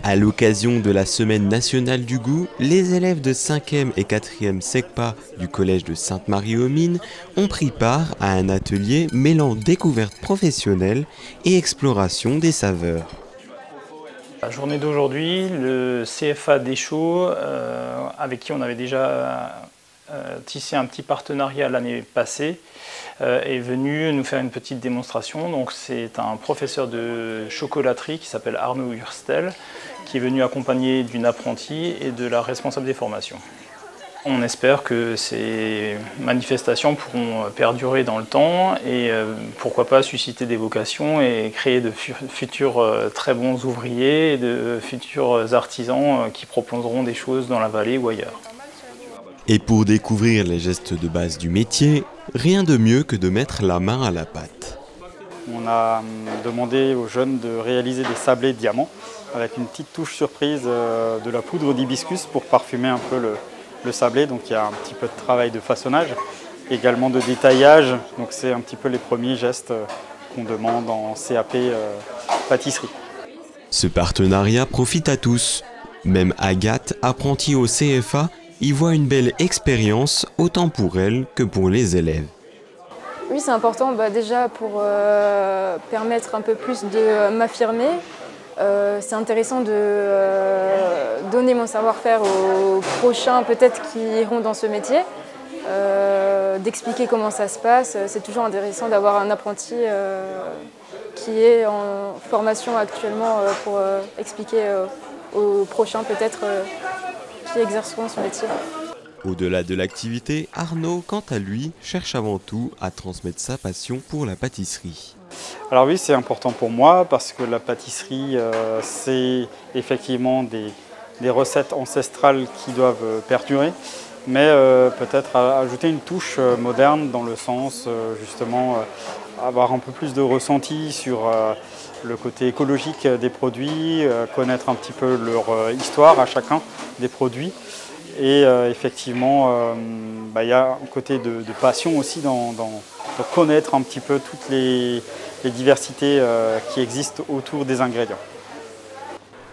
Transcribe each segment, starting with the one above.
À l'occasion de la Semaine nationale du goût, les élèves de 5e et 4e SECPA du collège de Sainte-Marie-aux-Mines ont pris part à un atelier mêlant découverte professionnelle et exploration des saveurs. La journée d'aujourd'hui, le CFA Deschaux, avec qui on avait déjà tissé un petit partenariat l'année passée, est venu nous faire une petite démonstration. Donc c'est un professeur de chocolaterie qui s'appelle Arnaud Hurstel, qui est venu accompagné d'une apprentie et de la responsable des formations. On espère que ces manifestations pourront perdurer dans le temps et pourquoi pas susciter des vocations et créer de futurs très bons ouvriers et de futurs artisans qui proposeront des choses dans la vallée ou ailleurs. Et pour découvrir les gestes de base du métier, rien de mieux que de mettre la main à la pâte. On a demandé aux jeunes de réaliser des sablés de diamants avec une petite touche surprise de la poudre d'hibiscus pour parfumer un peu le sablé. Donc il y a un petit peu de travail de façonnage, également de détaillage. Donc c'est un petit peu les premiers gestes qu'on demande en CAP pâtisserie. Ce partenariat profite à tous. Même Agathe, apprentie au CFA, y voit une belle expérience autant pour elle que pour les élèves. Oui, c'est important déjà pour permettre un peu plus de m'affirmer. C'est intéressant de donner mon savoir-faire aux prochains peut-être qui iront dans ce métier, d'expliquer comment ça se passe. C'est toujours intéressant d'avoir un apprenti qui est en formation actuellement pour expliquer aux prochains peut-être qui exerceront ce métier. Au-delà de l'activité, Arnaud, quant à lui, cherche avant tout à transmettre sa passion pour la pâtisserie. Alors oui, c'est important pour moi parce que la pâtisserie, c'est effectivement des recettes ancestrales qui doivent perdurer, mais peut-être ajouter une touche moderne dans le sens justement avoir un peu plus de ressenti sur le côté écologique des produits, connaître un petit peu leur histoire à chacun des produits. Et effectivement, y a un côté de passion aussi dans connaître un petit peu toutes les diversités qui existent autour des ingrédients.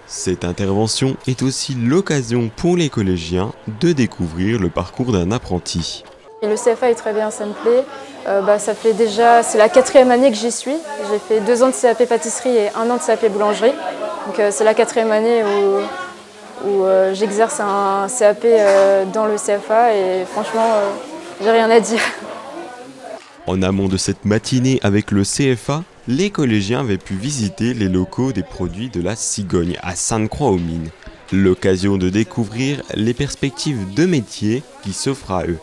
Cette intervention est aussi l'occasion pour les collégiens de découvrir le parcours d'un apprenti. Et le CFA est très bien, ça me plaît. Ça fait déjà, c'est la 4e année que j'y suis. J'ai fait 2 ans de CAP pâtisserie et 1 an de CAP boulangerie. Donc c'est la 4e année où j'exerce un CAP dans le CFA et franchement, j'ai rien à dire. En amont de cette matinée avec le CFA, les collégiens avaient pu visiter les locaux des produits de la Cigogne à Sainte-Croix-aux-Mines. L'occasion de découvrir les perspectives de métier qui s'offrent à eux.